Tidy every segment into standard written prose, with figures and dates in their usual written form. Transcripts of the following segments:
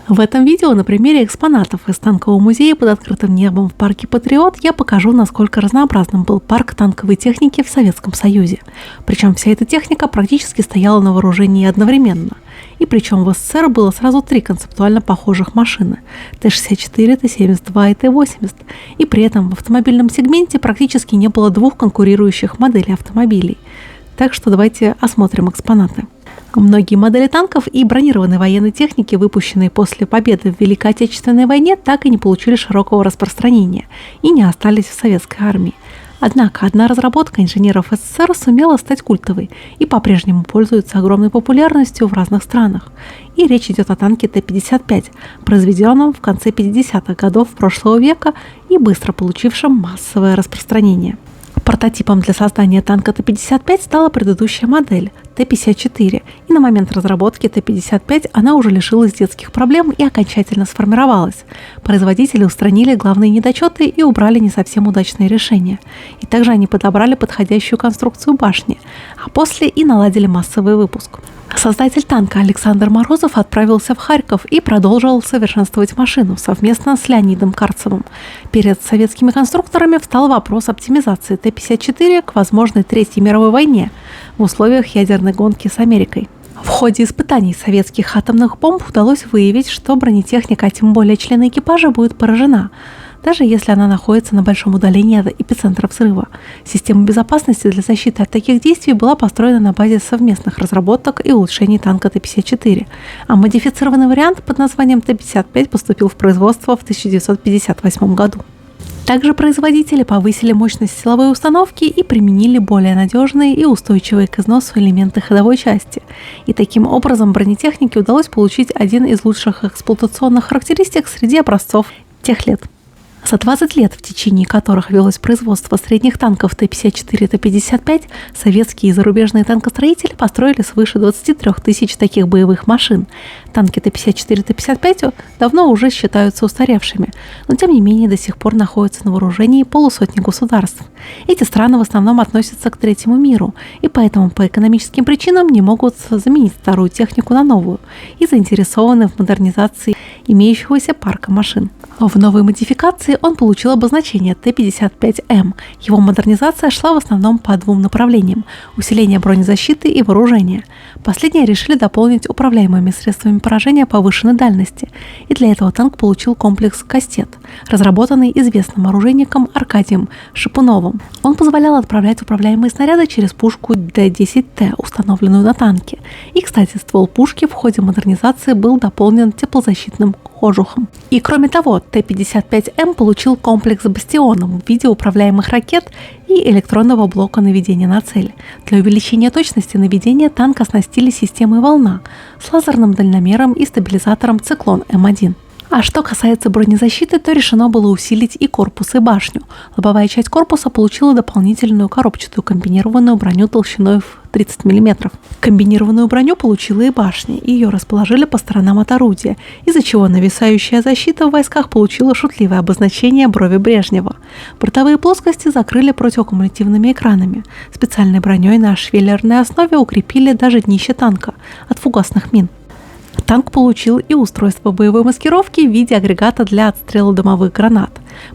В этом видео на примере экспонатов из танкового музея под открытым небом в парке «Патриот» я покажу, насколько разнообразным был парк танковой техники в Советском Союзе. Причем вся эта техника практически стояла на вооружении одновременно. И причем в СССР было сразу три концептуально похожих машины – Т-64, Т-72 и Т-80. И при этом в автомобильном сегменте практически не было двух конкурирующих моделей автомобилей. Так что давайте осмотрим экспонаты. Многие модели танков и бронированной военной техники, выпущенные после победы в Великой Отечественной войне, так и не получили широкого распространения и не остались в советской армии. Однако одна разработка инженеров СССР сумела стать культовой и по-прежнему пользуется огромной популярностью в разных странах. И речь идет о танке Т-55, произведенном в конце 50-х годов прошлого века и быстро получившем массовое распространение. Прототипом для создания танка Т-55 стала предыдущая модель Т-54, и на момент разработки Т-55 она уже лишилась детских проблем и окончательно сформировалась. Производители устранили главные недочеты и убрали не совсем удачные решения. И также они подобрали подходящую конструкцию башни, а после и наладили массовый выпуск. Создатель танка Александр Морозов отправился в Харьков и продолжил совершенствовать машину совместно с Леонидом Карцевым. Перед советскими конструкторами встал вопрос оптимизации Т-54 к возможной Третьей мировой войне в условиях ядерной гонки с Америкой. В ходе испытаний советских атомных бомб удалось выявить, что бронетехника, а тем более члены экипажа, будет поражена, даже если она находится на большом удалении от эпицентра взрыва. Система безопасности для защиты от таких действий была построена на базе совместных разработок и улучшений танка Т-54, а модифицированный вариант под названием Т-55 поступил в производство в 1958 году. Также производители повысили мощность силовой установки и применили более надежные и устойчивые к износу элементы ходовой части. И таким образом бронетехнике удалось получить один из лучших эксплуатационных характеристик среди образцов тех лет. За 20 лет, в течение которых велось производство средних танков Т-54 и Т-55, советские и зарубежные танкостроители построили свыше 23 тысяч таких боевых машин. Танки Т-54 и Т-55 давно уже считаются устаревшими, но тем не менее до сих пор находятся на вооружении полусотни государств. Эти страны в основном относятся к третьему миру, и поэтому по экономическим причинам не могут заменить старую технику на новую и заинтересованы в модернизации имеющегося парка машин. В новой модификации он получил обозначение Т-55М. Его модернизация шла в основном по двум направлениям – усиление бронезащиты и вооружения. Последние решили дополнить управляемыми средствами поражения повышенной дальности, и для этого танк получил комплекс «Кастет», разработанный известным оружейником Аркадием Шипуновым. Он позволял отправлять управляемые снаряды через пушку Д-10Т, установленную на танке. И, кстати, ствол пушки в ходе модернизации был дополнен теплозащитным кожухом. И кроме того, Т-55М получил комплекс «Бастион» в виде управляемых ракет и электронного блока наведения на цель. Для увеличения точности наведения танк оснастили системой «Волна» с лазерным дальномером и стабилизатором «Циклон М1». А что касается бронезащиты, то решено было усилить и корпус, и башню. Лобовая часть корпуса получила дополнительную коробчатую комбинированную броню толщиной в 30 мм. Комбинированную броню получила и башня, и ее расположили по сторонам от орудия, из-за чего нависающая защита в войсках получила шутливое обозначение «брови Брежнева». Бортовые плоскости закрыли противокумулятивными экранами. Специальной броней на швеллерной основе укрепили даже днище танка от фугасных мин. Танк получил и устройство боевой маскировки в виде агрегата для отстрела дымовых гранат.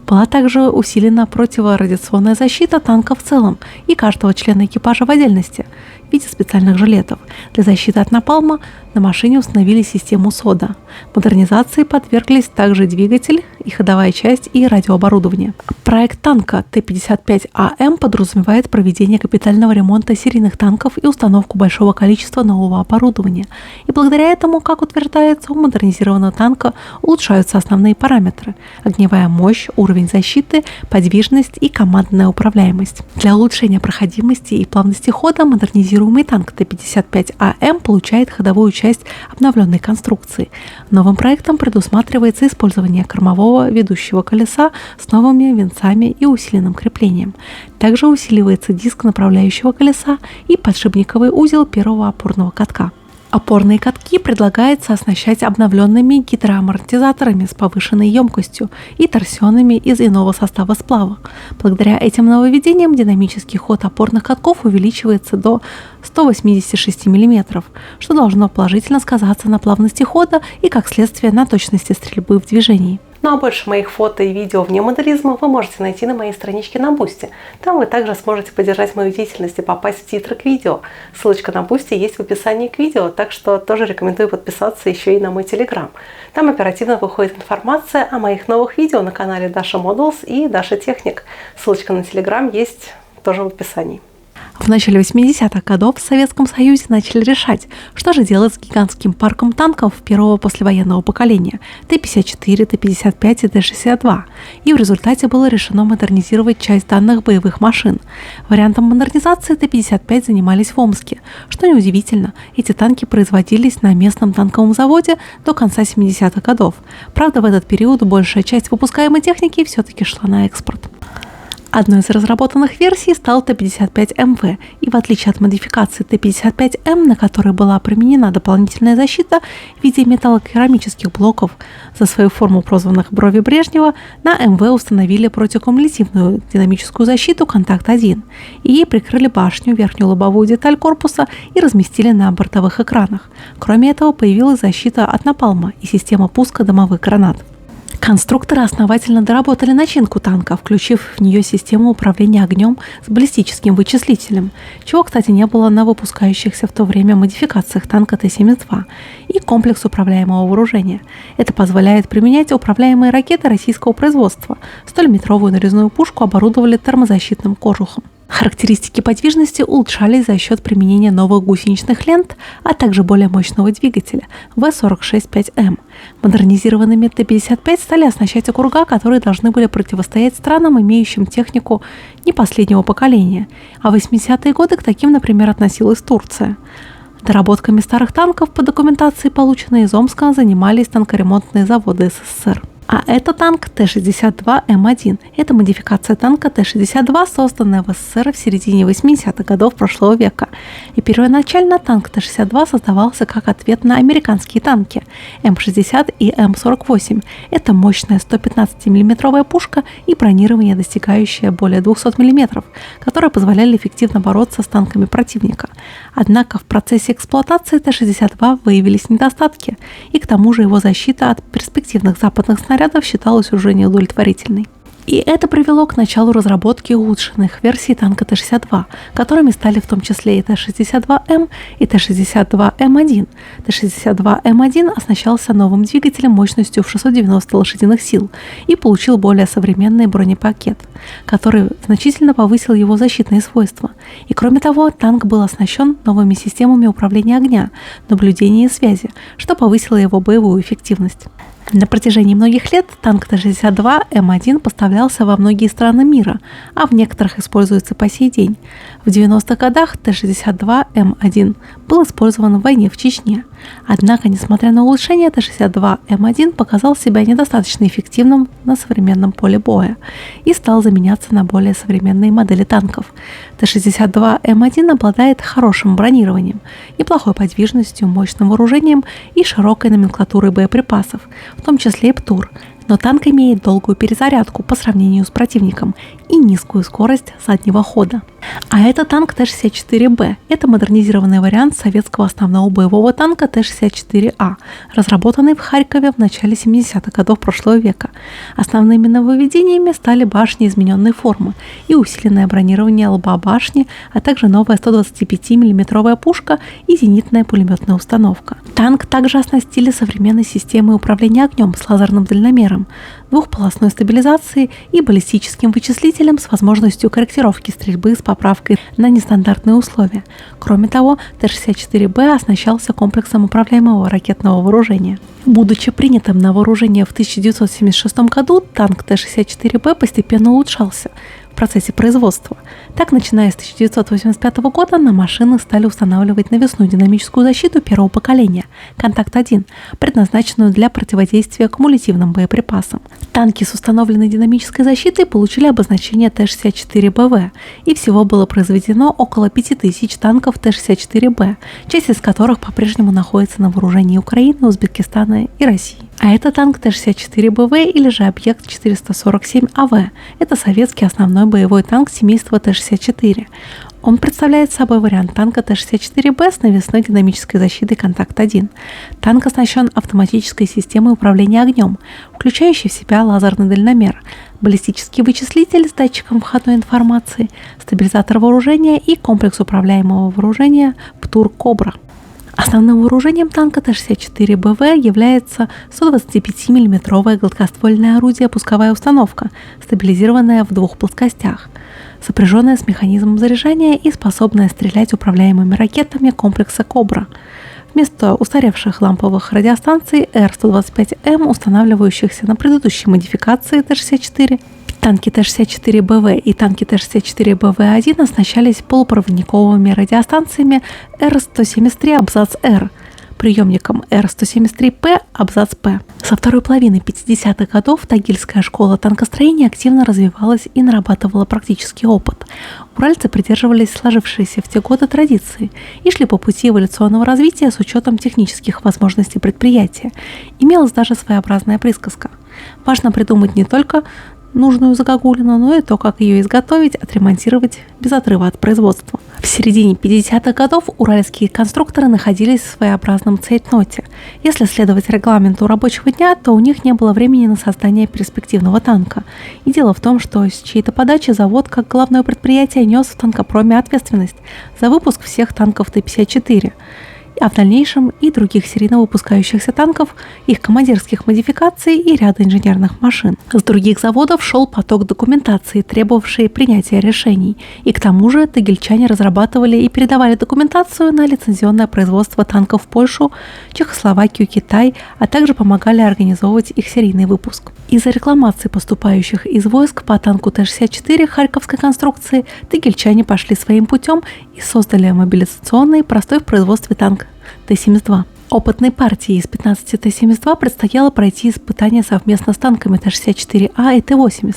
Была также усилена противорадиационная защита танка в целом и каждого члена экипажа в отдельности в виде специальных жилетов. Для защиты от напалма на машине установили систему СОДА. Модернизации подверглись также двигатель и ходовая часть и радиооборудование. Проект танка Т-55АМ подразумевает проведение капитального ремонта серийных танков и установку большого количества нового оборудования. И благодаря этому, как утверждается, у модернизированного танка улучшаются основные параметры – огневая мощь, уровень защиты, подвижность и командная управляемость. Для улучшения проходимости и плавности хода модернизируемый танк Т-55АМ получает ходовую часть обновленной конструкции. Новым проектом предусматривается использование кормового ведущего колеса с новыми винтами и усиленным креплением. Также усиливается диск направляющего колеса и подшипниковый узел первого опорного катка. Опорные катки предлагается оснащать обновленными гидроамортизаторами с повышенной емкостью и торсионами из иного состава сплава. Благодаря этим нововведениям динамический ход опорных катков увеличивается до 186 мм, что должно положительно сказаться на плавности хода и, как следствие, на точности стрельбы в движении. Ну а больше моих фото и видео вне моделизма вы можете найти на моей страничке на Boosty. Там вы также сможете поддержать мою деятельность и попасть в титры к видео. Ссылочка на Boosty есть в описании к видео, так что тоже рекомендую подписаться еще и на мой Telegram. Там оперативно выходит информация о моих новых видео на канале Dasha Models и Dasha Technic. Ссылочка на Telegram есть тоже в описании. В начале 80-х годов в Советском Союзе начали решать, что же делать с гигантским парком танков первого послевоенного поколения Т-54, Т-55 и Т-62. И в результате было решено модернизировать часть данных боевых машин. Вариантом модернизации Т-55 занимались в Омске. Что неудивительно, эти танки производились на местном танковом заводе до конца 70-х годов. Правда, в этот период большая часть выпускаемой техники все-таки шла на экспорт. Одной из разработанных версий стал Т-55МВ, и в отличие от модификации Т-55М, на которой была применена дополнительная защита в виде металлокерамических блоков, за свою форму прозванных «брови Брежнева», на МВ установили противокумулятивную динамическую защиту «Контакт-1», и ей прикрыли башню, верхнюю лобовую деталь корпуса и разместили на бортовых экранах. Кроме этого, появилась защита от напалма и система пуска дымовых гранат. Конструкторы основательно доработали начинку танка, включив в нее систему управления огнем с баллистическим вычислителем, чего, кстати, не было на выпускающихся в то время модификациях танка Т-72, и комплекс управляемого вооружения. Это позволяет применять управляемые ракеты российского производства. 100-метровую нарезную пушку оборудовали термозащитным кожухом. Характеристики подвижности улучшались за счет применения новых гусеничных лент, а также более мощного двигателя В-46-5М. Модернизированными Т-55 стали оснащать округа, которые должны были противостоять странам, имеющим технику не последнего поколения, а в 80-е годы к таким, например, относилась Турция. Доработками старых танков по документации, полученной из Омска, занимались танкоремонтные заводы СССР. А это танк Т-62М1. Это модификация танка Т-62, созданная в СССР в середине 80-х годов прошлого века. И первоначально танк Т-62 создавался как ответ на американские танки М-60 и М-48. Это мощная 115 мм пушка и бронирование, достигающее более 200 мм, которые позволяли эффективно бороться с танками противника. Однако в процессе эксплуатации Т-62 выявились недостатки, и к тому же его защита от перспективных западных снарядов считалась уже неудовлетворительной. И это привело к началу разработки улучшенных версий танка Т-62, которыми стали в том числе и Т-62М и Т-62М1. Т-62М1 оснащался новым двигателем мощностью в 690 лошадиных сил и получил более современный бронепакет, который значительно повысил его защитные свойства. И кроме того, танк был оснащен новыми системами управления огня, наблюдения и связи, что повысило его боевую эффективность. На протяжении многих лет танк Т-62М1 поставлялся во многие страны мира, а в некоторых используется по сей день. В 90-х годах Т-62М1 был использован в войне в Чечне. Однако, несмотря на улучшение, Т-62М1 показал себя недостаточно эффективным на современном поле боя и стал заменяться на более современные модели танков. Т-62М1 обладает хорошим бронированием, неплохой подвижностью, мощным вооружением и широкой номенклатурой боеприпасов, в том числе и ПТУР, но танк имеет долгую перезарядку по сравнению с противником и низкую скорость заднего хода. А это танк Т-64Б. Это модернизированный вариант советского основного боевого танка Т-64А, разработанный в Харькове в начале 70-х годов прошлого века. Основными нововведениями стали башни измененной формы и усиленное бронирование лба башни, а также новая 125 мм пушка и зенитная пулеметная установка. Танк также оснастили современной системой управления огнем с лазерным дальномером, двухполосной стабилизацией и баллистическим вычислителем с возможностью корректировки стрельбы с поправкой на нестандартные условия. Кроме того, Т-64Б оснащался комплексом управляемого ракетного вооружения. Будучи принятым на вооружение в 1976 году, танк Т-64Б постепенно улучшался. процессе производства. Так, начиная с 1985 года на машины стали устанавливать навесную динамическую защиту первого поколения «Контакт-1», предназначенную для противодействия кумулятивным боеприпасам. Танки с установленной динамической защитой получили обозначение Т-64БВ, и всего было произведено около 5000 танков Т-64Б, часть из которых по-прежнему находится на вооружении Украины, Узбекистана и России. А это танк Т-64БВ или же объект 447АВ. Это советский основной боевой танк семейства Т-64. Он представляет собой вариант танка Т-64Б с навесной динамической защитой «Контакт-1». Танк оснащен автоматической системой управления огнем, включающей в себя лазерный дальномер, баллистический вычислитель с датчиком входной информации, стабилизатор вооружения и комплекс управляемого вооружения ПТУР «Кобра». Основным вооружением танка Т-64БВ является 125 мм гладкоствольное орудие пусковая установка, стабилизированная в двух плоскостях, сопряженная с механизмом заряжания и способная стрелять управляемыми ракетами комплекса «Кобра». Вместо устаревших ламповых радиостанций Р-125М, устанавливающихся на предыдущей модификации Т-64, танки Т-64БВ и танки Т-64БВ-1 оснащались полупроводниковыми радиостанциями Р-173 абзац Р, приемником Р-173П абзац П. Со второй половины 50-х годов Тагильская школа танкостроения активно развивалась и нарабатывала практический опыт. Уральцы придерживались сложившейся в те годы традиции и шли по пути эволюционного развития с учетом технических возможностей предприятия. Имелась даже своеобразная присказка. Важно придумать не только нужную загогулину, но и то, как ее изготовить, отремонтировать без отрыва от производства. В середине 50-х годов уральские конструкторы находились в своеобразном цейтноте. Если следовать регламенту рабочего дня, то у них не было времени на создание перспективного танка. И дело в том, что с чьей-то подачи завод, как главное предприятие, нес в танкопроме ответственность за выпуск всех танков Т-54. А в дальнейшем и других серийно выпускающихся танков, их командирских модификаций и ряда инженерных машин. С других заводов шел поток документации, требовавшей принятия решений. И к тому же тагильчане разрабатывали и передавали документацию на лицензионное производство танков в Польшу, Чехословакию, Китай, а также помогали организовывать их серийный выпуск. Из-за рекламаций, поступающих из войск по танку Т-64 харьковской конструкции, тагильчане пошли своим путем и создали мобилизационный, простой в производстве танк Т-72. Опытной партии из 15 Т-72 предстояло пройти испытания совместно с танками Т-64А и Т-80.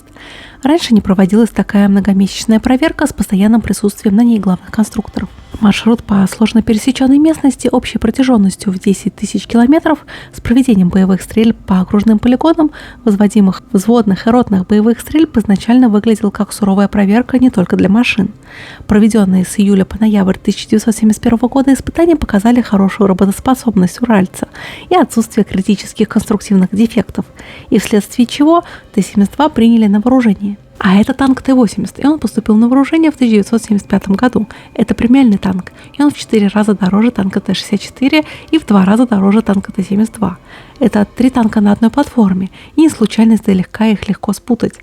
Раньше не проводилась такая многомесячная проверка с постоянным присутствием на ней главных конструкторов. Маршрут по сложно пересеченной местности общей протяженностью в 10 тысяч километров с проведением боевых стрельб по окружным полигонам, возводимых взводных и ротных боевых стрельб, изначально выглядел как суровая проверка не только для машин. Проведенные с июля по ноябрь 1971 года испытания показали хорошую работоспособность уральца и отсутствие критических конструктивных дефектов, и вследствие чего Т-72 приняли на вооружение. А это танк Т-80, и он поступил на вооружение в 1975 году. Это премиальный танк, и он в 4 раза дороже танка Т-64 и в 2 раза дороже танка Т-72. Это 3 танка на одной платформе, и не случайно издалека их легко спутать.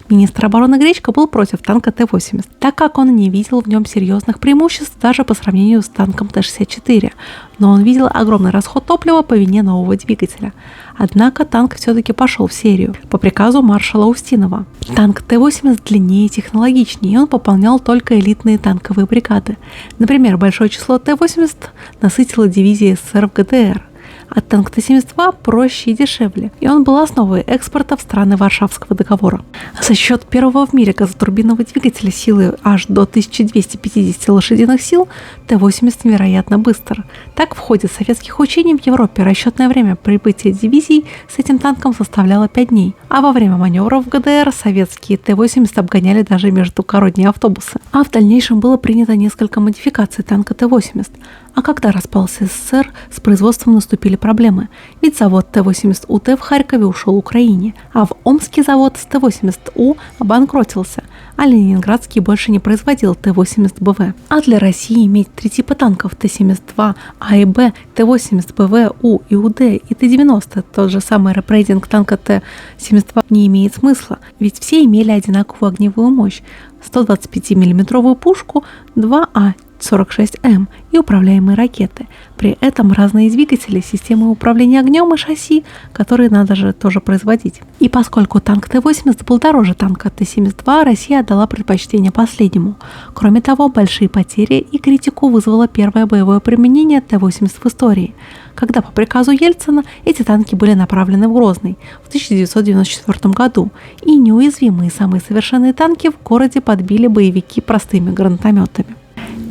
Министр обороны Гречко был против танка Т-80, так как он не видел в нем серьезных преимуществ даже по сравнению с танком Т-64, но он видел огромный расход топлива по вине нового двигателя. Однако танк все-таки пошел в серию по приказу маршала Устинова. Танк Т-80 длиннее и технологичнее, и он пополнял только элитные танковые бригады. Например, большое число Т-80 насытило дивизии СССР в ГДР. А танк Т-72 проще и дешевле, и он был основой экспорта в страны Варшавского договора. За счет первого в мире газотурбинного двигателя силы аж до 1250 лошадиных сил Т-80 невероятно быстр. Так, в ходе советских учений в Европе расчетное время прибытия дивизий с этим танком составляло 5 дней, а во время маневров в ГДР советские Т-80 обгоняли даже междугородние автобусы. А в дальнейшем было принято несколько модификаций танка Т-80. А когда распался СССР, с производством наступили проблемы, ведь завод Т-80УТ в Харькове ушел Украине, а в Омский завод с Т-80У обанкротился, а Ленинградский больше не производил Т-80БВ. А для России иметь 3 типа танков Т-72А и Б, Т-80БВ, У и УД и Т-90, тот же самый репрейдинг танка Т-72, не имеет смысла, ведь все имели одинаковую огневую мощь, 125 мм пушку 2А Т-46М и управляемые ракеты. При этом разные двигатели, системы управления огнем и шасси, которые надо же тоже производить. И поскольку танк Т-80 был дороже танка Т-72, Россия отдала предпочтение последнему. Кроме того, большие потери и критику вызвало первое боевое применение Т-80 в истории, когда по приказу Ельцина эти танки были направлены в Грозный в 1994 году, и неуязвимые самые совершенные танки в городе подбили боевики простыми гранатометами.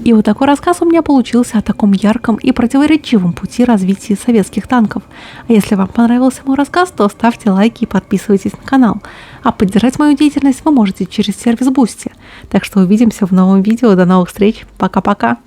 И вот такой рассказ у меня получился о таком ярком и противоречивом пути развития советских танков. А если вам понравился мой рассказ, то ставьте лайки и подписывайтесь на канал. А поддержать мою деятельность вы можете через сервис Boosty. Так что увидимся в новом видео. До новых встреч. Пока-пока.